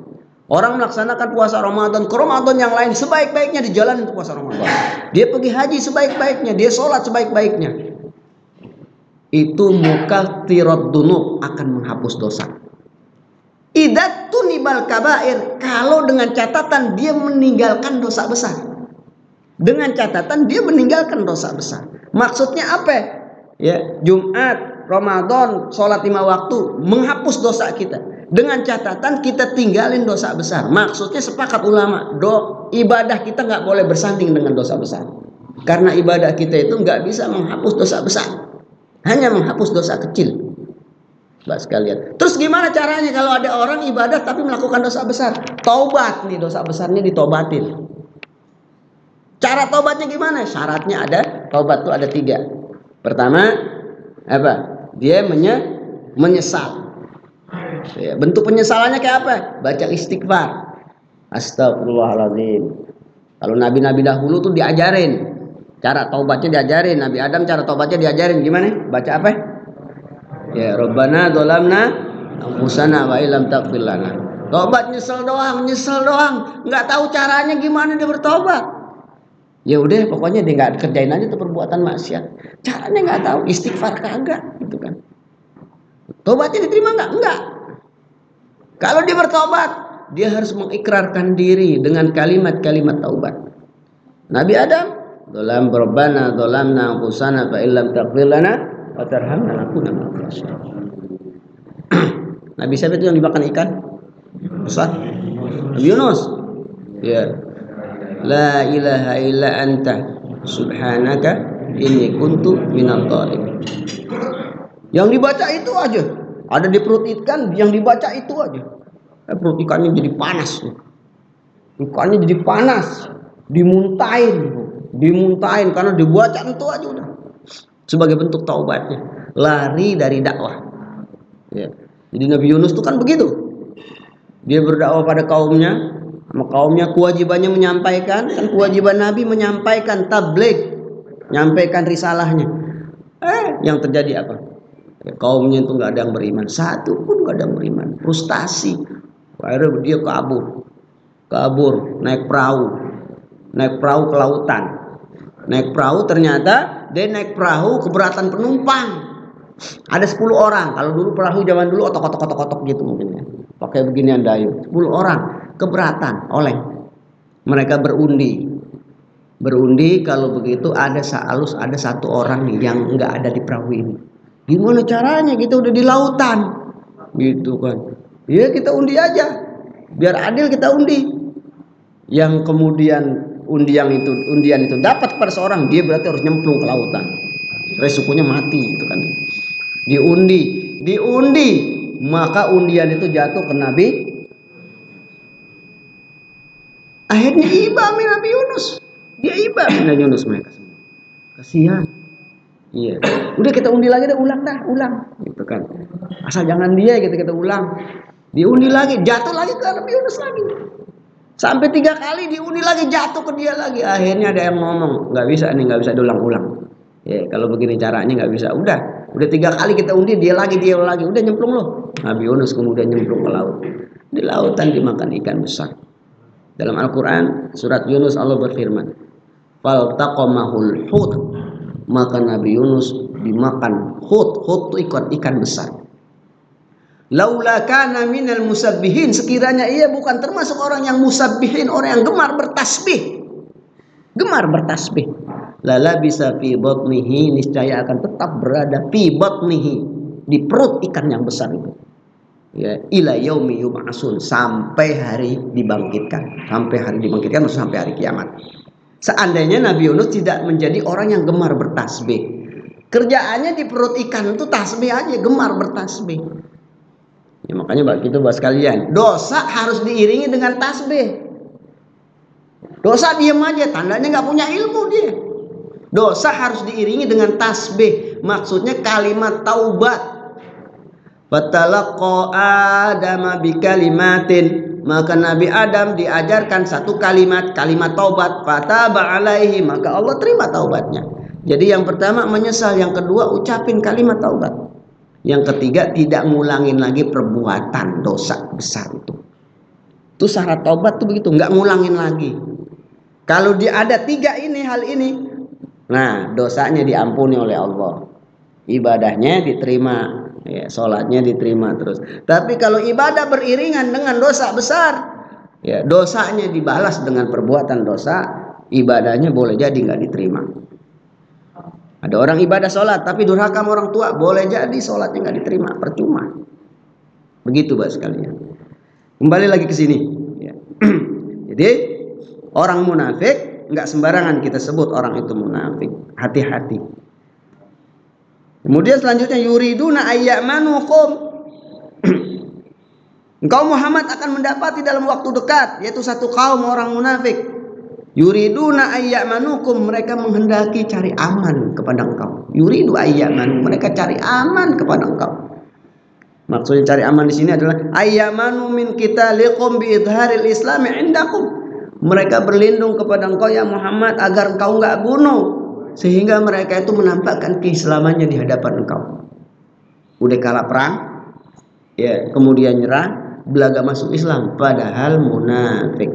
Orang melaksanakan puasa Ramadan ke Ramadan yang lain sebaik-baiknya di jalan untuk puasa Ramadan. Dia pergi haji sebaik-baiknya, dia sholat sebaik-baiknya. Itu mukaffirat dzunub, akan menghapus dosa. Idza tunibal kabair, kalau dengan catatan dia meninggalkan dosa besar. Dengan catatan dia meninggalkan dosa besar. Maksudnya apa? Ya, Jumat, Ramadan, sholat 5 waktu menghapus dosa kita. Dengan catatan kita tinggalin dosa besar. Maksudnya sepakat ulama, ibadah kita nggak boleh bersanding dengan dosa besar. Karena ibadah kita itu nggak bisa menghapus dosa besar, hanya menghapus dosa kecil. Mbak sekalian. Terus gimana caranya kalau ada orang ibadah tapi melakukan dosa besar? Taubat nih, dosa besarnya ditobatin. Cara tobatnya gimana? Syaratnya ada, taubat tuh ada 3. Pertama, apa? Dia menyesal. Ya, bentuk penyesalannya kayak apa? Baca istighfar. Astagfirullahaladzim. Kalau nabi-nabi dahulu tuh diajarin cara taubatnya, diajarin. Nabi Adam cara taubatnya diajarin gimana? Baca apa? Ya, Rabbana dzalamna anfusana wa illam taghfir lana. Taubat nyesel doang, nggak tahu caranya gimana dia bertobat. Ya udah, pokoknya dia nggak kerjain aja tuh perbuatan maksiat. Caranya nggak tahu, istighfar kagak, gitu kan? Tobatnya diterima nggak? Enggak. Kalau dia bertobat, dia harus mengikrarkan diri dengan kalimat-kalimat taubat. Nabi Adam, "Dzalam rabbana dzalamna anfusana fa illam taghfir lana wa tarhamna lanakunanna minal khasirin." Nabi siapa itu yang dimakan ikan? Besar. Nabi Yunus. Ya. La ilaha illa anta subhanaka inni kuntu minadh dhalimin. Yang dibaca itu aja. Ada di perut ikan, yang dibaca itu aja. Perut ikannya jadi panas. Ikannya jadi panas. Dimuntahin karena dibaca itu aja udah. Sebagai bentuk taubatnya. Lari dari dakwah. Ya. Jadi Nabi Yunus itu kan begitu. Dia berdakwah pada kaumnya. Sama kaumnya kewajibannya menyampaikan. Kan kewajiban Nabi menyampaikan tabligh. Menyampaikan risalahnya. Yang terjadi apa? Ya, kaumnya itu nggak ada yang beriman, satu pun nggak ada yang beriman, frustasi. Akhirnya dia kabur, naik perahu ke lautan. Naik perahu, ternyata dia naik perahu keberatan penumpang. Ada 10 orang. Kalau dulu perahu zaman dulu otok gitu mungkin ya. Pakai beginian dayung. 10 orang keberatan, oleng. Mereka berundi kalau begitu ada satu orang nih yang nggak ada di perahu ini. Gimana caranya? Kita udah di lautan, gitu kan? Ya kita undi aja, biar adil kita undi. Yang kemudian undian itu dapat pada seorang, dia berarti harus nyemplung ke lautan. Resikonya mati, gitu kan? Diundi, maka undian itu jatuh ke Nabi. Akhirnya iba Nabi Yunus. Dia iba Nabi Yunus, mereka semua. Kasihan. Iya, udah kita undi lagi, ulang, gitu kan. Asal jangan dia, gitu kita ulang. Diundi lagi, jatuh lagi ke Nabi Yunus lagi. Sampai 3 kali diundi lagi, jatuh ke dia lagi. Akhirnya ada yang ngomong, nggak bisa diulang-ulang. Ya, kalau begini caranya nggak bisa. Udah 3 kali kita undi, dia lagi, udah nyemplung loh. Nabi Yunus kemudian nyemplung ke laut. Di lautan dimakan ikan besar. Dalam Al-Quran surat Yunus Allah berfirman, "Faltaqamahul hut." Maka Nabi Yunus dimakan hut. Hut itu ikan besar. Laula kana minal musabbihin, sekiranya ia bukan termasuk orang yang musabbihin, orang yang gemar bertasbih. Gemar bertasbih. Lala bisa fi batnihi, niscaya akan tetap berada fi batnihi, di perut ikan yang besar itu. Ya, ila yaumi yub'atsun, sampai hari dibangkitkan. Sampai hari dibangkitkan maksudnya sampai hari kiamat. Seandainya Nabi Yunus tidak menjadi orang yang gemar bertasbih, kerjaannya di perut ikan itu tasbih aja, gemar bertasbih. Ya, makanya begitu bahas kalian, dosa harus diiringi dengan tasbih. Dosa diam aja, tandanya nggak punya ilmu dia. Dosa harus diiringi dengan tasbih, maksudnya kalimat taubat. Fatalaqa Adama bikalimatin, maka Nabi Adam diajarkan satu kalimat taubat. Fataba alaihi, maka Allah terima taubatnya. Jadi yang pertama menyesal, yang kedua ucapin kalimat taubat, yang ketiga tidak ngulangin lagi perbuatan dosa besar itu. Itu syarat taubat tuh begitu, nggak ngulangin lagi. Kalau dia ada tiga hal ini, nah dosanya diampuni oleh Allah, ibadahnya diterima, ya, sholatnya diterima terus. Tapi kalau ibadah beriringan dengan dosa besar, ya dosanya dibalas dengan perbuatan dosa, ibadahnya boleh jadi nggak diterima. Ada orang ibadah sholat tapi durhaka sama orang tua, boleh jadi sholatnya nggak diterima, percuma. Begitu bahas sekalian. Kembali lagi ke sini. Ya. Jadi orang munafik nggak sembarangan kita sebut orang itu munafik. Hati-hati. Kemudian selanjutnya yuriduna ayyamanukum. Engkau Muhammad akan mendapati dalam waktu dekat, yaitu satu kaum orang munafik. Yuriduna ayyamanukum, mereka menghendaki cari aman kepada engkau. Yuridu ayyamanu, mereka cari aman kepada engkau. Maksudnya cari aman di sini adalah ayyamanu min qitalikum bi idharil islami indakum. Mereka berlindung kepada engkau ya Muhammad agar engkau enggak bunuh, sehingga mereka itu menampakkan keislamannya di hadapan engkau. Udah kalah perang, ya kemudian nyerah, belaga masuk Islam, padahal munafik.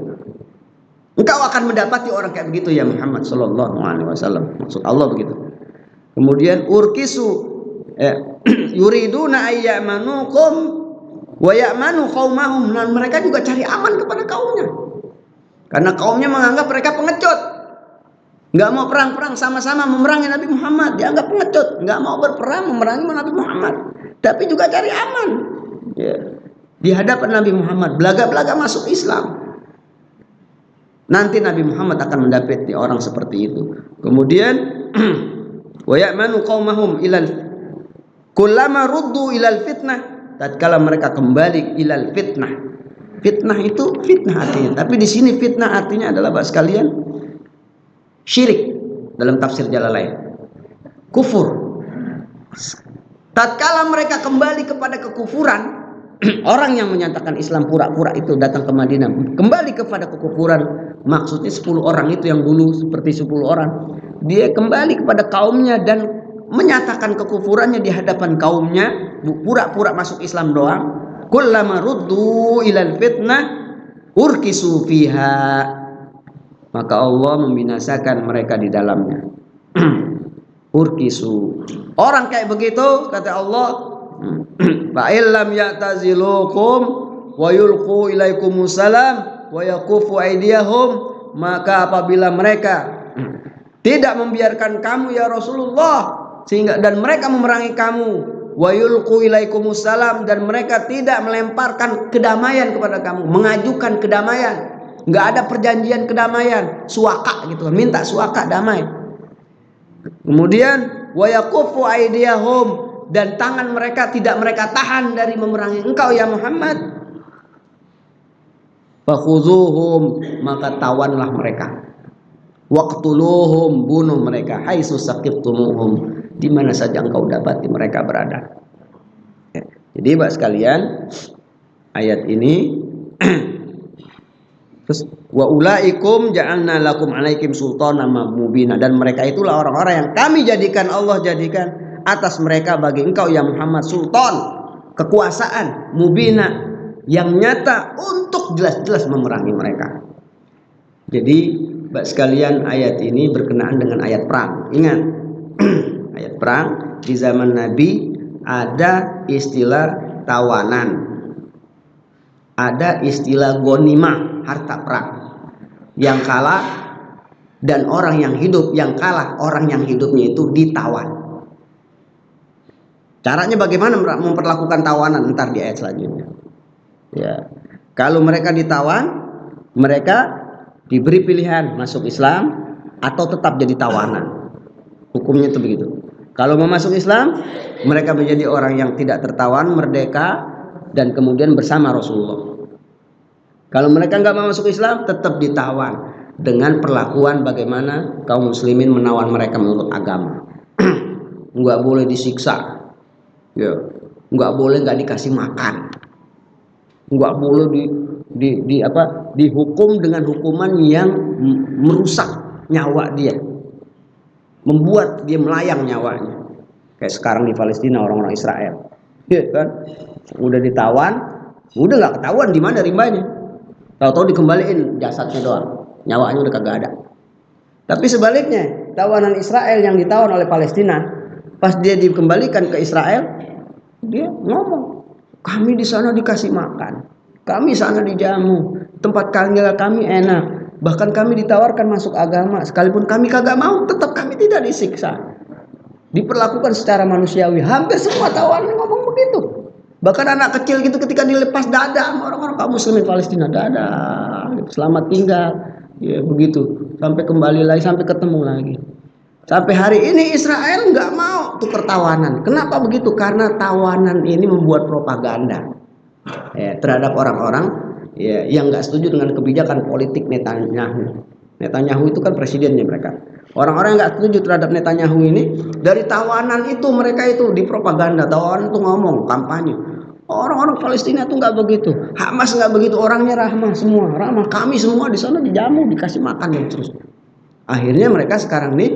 Engkau akan mendapati orang kayak begitu ya Muhammad sallallahu alaihi wasallam. Maksud Allah begitu. Kemudian urkisu, yuriduna ayyamanukum wa ya'manu qaumahum, dan mereka juga cari aman kepada kaumnya. Karena kaumnya menganggap mereka pengecut. Enggak mau perang-perang sama-sama memerangi Nabi Muhammad, dianggap pengecut, enggak mau berperang memerangi Nabi Muhammad, tapi juga cari aman. Ya. Di hadapan Nabi Muhammad, belaga-belaga masuk Islam. Nanti Nabi Muhammad akan mendapati orang seperti itu. Kemudian wa ya'manu qaumahum ilal kullama ruddu ilal fitnah, tatkala mereka kembali ilal fitnah. Fitnah itu fitnah artinya, tapi di sini fitnah artinya adalah bahas kalian syirik dalam tafsir Jalalain. Kufur. Tatkala mereka kembali kepada kekufuran, orang yang menyatakan Islam pura-pura itu datang ke Madinah, kembali kepada kekufuran. Maksudnya 10 orang itu yang dulu seperti 10 orang, dia kembali kepada kaumnya dan menyatakan kekufurannya di hadapan kaumnya, pura-pura masuk Islam doang. Kullama ruddu ilal fitnah urkisu fiha, maka Allah membinasakan mereka di dalamnya. Urkisu, orang kayak begitu kata Allah, fa illam ya'tazilukum wa yulqu ilaikumussalam wa yakufu aydiyahum, maka apabila mereka tidak membiarkan kamu ya Rasulullah, sehingga dan mereka memerangi kamu, wa yulqu ilaikumussalam, dan mereka tidak melemparkan kedamaian kepada kamu, mengajukan kedamaian, enggak ada perjanjian kedamaian, suaka gitu, minta suaka damai. Kemudian wa yakufu aydiyahum, dan tangan mereka tidak mereka tahan dari memerangi engkau ya Muhammad. Fakhuzuhum, maka tawanlah mereka. Waqtuluhum, bunuh mereka. Haitsu saqiftumuhum, di mana saja engkau dapati mereka berada. Ya. Jadi Bapak sekalian, ayat ini terus wa ulaikum ja'alna lakum alaikum sultanan mubina, dan mereka itulah orang-orang yang kami jadikan, Allah jadikan atas mereka bagi engkau ya Muhammad sultan, kekuasaan, mubina, yang nyata untuk jelas-jelas memerangi mereka. Jadi Bapak sekalian, ayat ini berkenaan dengan ayat perang. Ingat, ayat perang. Di zaman Nabi ada istilah tawanan, ada istilah gonimah, harta perang. Yang kalah dan orang yang hidup, yang kalah orang yang hidupnya itu ditawan. Caranya bagaimana memperlakukan tawanan ntar di ayat selanjutnya. Ya, kalau mereka ditawan, mereka diberi pilihan masuk Islam atau tetap jadi tawanan. Hukumnya itu begitu. Kalau mau masuk Islam, mereka menjadi orang yang tidak tertawan, merdeka, dan kemudian bersama Rasulullah. Kalau mereka nggak mau masuk Islam, tetap ditawan dengan perlakuan bagaimana kaum muslimin menawan mereka menurut agama. Nggak boleh disiksa, ya, nggak boleh nggak dikasih makan, nggak boleh dihukum dengan hukuman yang merusak nyawa dia, membuat dia melayang nyawanya. Kayak sekarang di Palestina orang-orang Israel, ya kan, udah ditawan, udah nggak ketahuan di mana rimbanya. Tahu-tahu dikembaliin jasadnya doang, nyawanya udah kagak ada. Tapi sebaliknya, tawanan Israel yang ditawan oleh Palestina, pas dia dikembalikan ke Israel, dia ngomong, kami di sana dikasih makan, kami sana dijamu, tempat tinggal kami enak, bahkan kami ditawarkan masuk agama, sekalipun kami kagak mau, tetap kami tidak disiksa, diperlakukan secara manusiawi. Hampir semua tawanan ngomong begitu. Bahkan anak kecil gitu ketika dilepas dada sama orang-orang kaum muslimin Palestina, dada, selamat tinggal, ya begitu, sampai kembali lagi, sampai ketemu lagi. Sampai hari ini Israel nggak mau tukar tawanan. Kenapa begitu? Karena tawanan ini membuat propaganda terhadap orang-orang yang nggak setuju dengan kebijakan politik Netanyahu. Netanyahu itu kan presidennya mereka. Orang-orang yang nggak setuju terhadap Netanyahu ini, dari tawanan itu mereka itu dipropaganda. Tawanan itu ngomong kampanye. Orang-orang Palestina itu nggak begitu, Hamas nggak begitu, orangnya ramah semua, ramah. Kami semua di sana dijamu, dikasih makan dan terus. Akhirnya mereka sekarang nih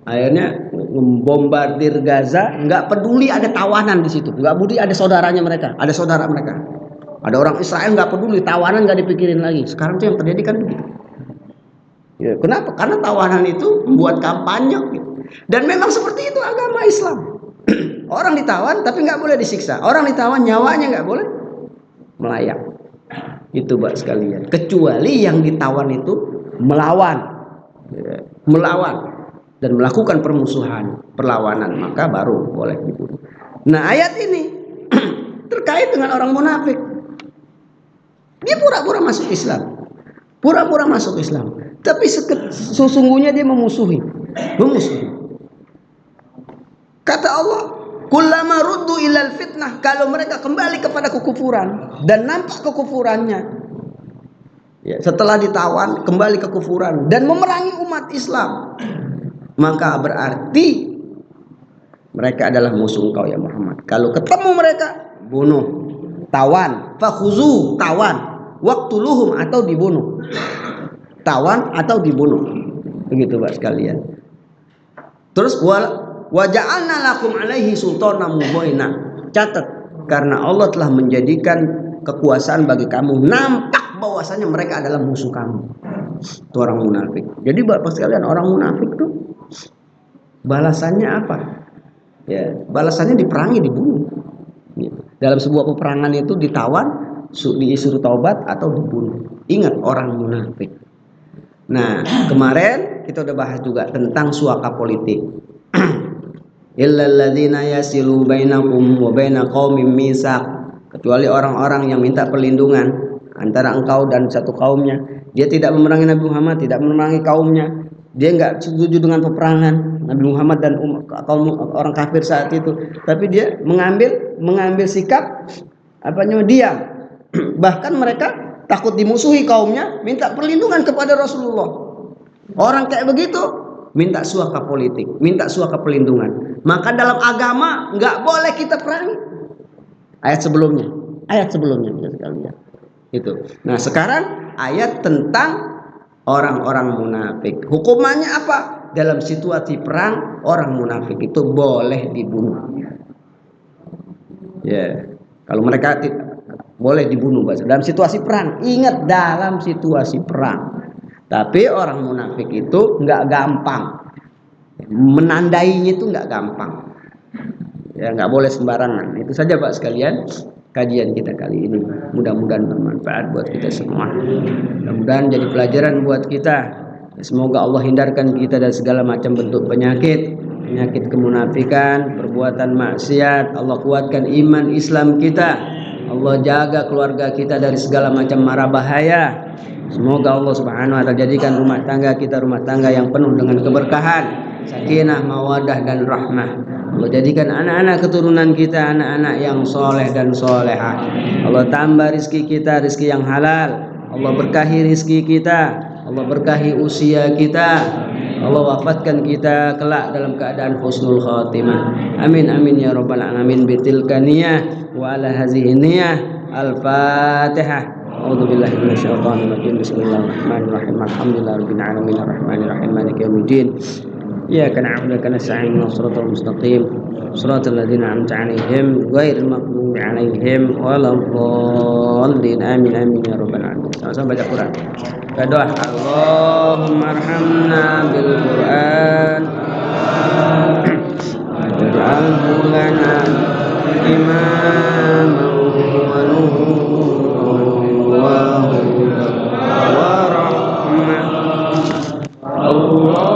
akhirnya membombardir Gaza, nggak peduli ada tawanan di situ, nggak peduli ada saudaranya mereka, ada saudara mereka, ada orang Israel, nggak peduli, tawanan nggak dipikirin lagi. Sekarang tuh yang terjadi kan begitu. Ya, kenapa? Karena tawanan itu membuat kampanye. Gitu. Dan memang seperti itu agama Islam. Orang ditawan tapi nggak boleh disiksa. Orang ditawan nyawanya nggak boleh melayang. Itu Mbak sekalian. Kecuali yang ditawan itu melawan, dan melakukan permusuhan, perlawanan, maka baru boleh dibunuh. Nah ayat ini terkait dengan orang munafik. Dia pura-pura masuk Islam, pura-pura masuk Islam, tapi sesungguhnya dia memusuhi. Kata Allah, kullama ruddu ilal fitnah, kalau mereka kembali kepada kekufuran dan nampak kekufurannya, setelah ditawan kembali ke kekufuran dan memerangi umat Islam, maka berarti mereka adalah musuh engkau ya Muhammad. Kalau ketemu mereka, bunuh, tawan, fakhuzu, tawan, waqtuluhum, atau dibunuh, tawan atau dibunuh, begitu Pak sekalian. Terus wa ja'alna lakum alaihi sultanan mubina. Catat, karena Allah telah menjadikan kekuasaan bagi kamu, nampak bahwasanya mereka adalah musuh kamu. Itu orang munafik. Jadi Bapak sekalian, orang munafik tuh balasannya apa? Ya, balasannya diperangi, dibunuh. Dalam sebuah peperangan itu ditawan, disuruh taubat atau dibunuh. Ingat orang munafik. Nah, kemarin kita udah bahas juga tentang suaka politik. Illal ladzina yasilu bainakum wa baina qaumin misaq, kecuali orang-orang yang minta perlindungan antara engkau dan satu kaumnya. Dia tidak memerangi Nabi Muhammad, tidak memerangi kaumnya. Dia enggak setuju dengan peperangan Nabi Muhammad dan kaum orang kafir saat itu, tapi dia mengambil sikap diam. Bahkan mereka takut dimusuhi kaumnya, minta perlindungan kepada Rasulullah. Orang kayak begitu minta suaka politik, minta suaka perlindungan. Maka dalam agama nggak boleh kita perangi. Ayat sebelumnya sekalian. Itu. Nah sekarang ayat tentang orang-orang munafik. Hukumannya apa? Dalam situasi perang, orang munafik itu boleh dibunuh. Ya, kalau mereka boleh dibunuh dalam situasi perang. Ingat, dalam situasi perang. Tapi orang munafik itu nggak gampang. Menandainya itu nggak gampang. Ya, nggak boleh sembarangan. Itu saja Pak sekalian kajian kita kali ini. Mudah-mudahan bermanfaat buat kita semua. Mudah-mudahan jadi pelajaran buat kita. Semoga Allah hindarkan kita dari segala macam bentuk penyakit, penyakit kemunafikan, perbuatan maksiat. Allah kuatkan iman Islam kita. Allah jaga keluarga kita dari segala macam mara bahaya. Semoga Allah Subhanahu wa taala jadikan rumah tangga kita rumah tangga yang penuh dengan keberkahan, sakinah, mawadah dan rahmah. Allah jadikan anak-anak keturunan kita anak-anak yang soleh dan solehah. Allah tambah rizki kita rizki yang halal. Allah berkahi rizki kita. Allah berkahi usia kita. Allah wafatkan kita kelak dalam keadaan husnul khatimah. Amin amin ya rabbal alamin. Bitilka niyah wa ala hazihi niyah. Al-Fatihah. A'udzu billahi minasyaitonir rajim. Bismillahirrahmanirrahim. Alhamdulillahirabbil alamin arrahmanir rahim maliki yaumiddin. Iyyaka na'budu wa iyyaka nasta'in shiratal mustaqim shiratal ladzina an'amta 'alaihim ghairil maghdubi 'alaihim waladdallin. Amin amin ya rabbal alamin. Sama-sama baca Quran. Berdoa, Allahumma arhamna bil Quran waj'alhu lana imaman wa nuran wa hudan wa rahmah. Allah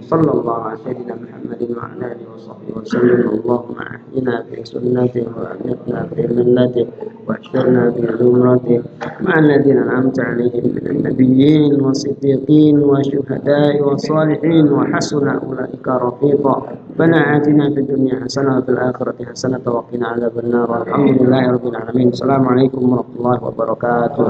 صلى الله على سيدنا محمد وعلى آله وصحبه وسلم. اللهم أحينا في سنته وأمتنا في ملته واحشرنا في زمرته مع الذين أنعمت عليهم من النبيين والصديقين والشهداء والصالحين وحسن أولئك رفيقا. ربنا آتنا في الدنيا حسنة وفي الآخرة حسنة وقنا عذاب النار. الحمد لله رب العالمين. السلام عليكم ورحمة الله وبركاته.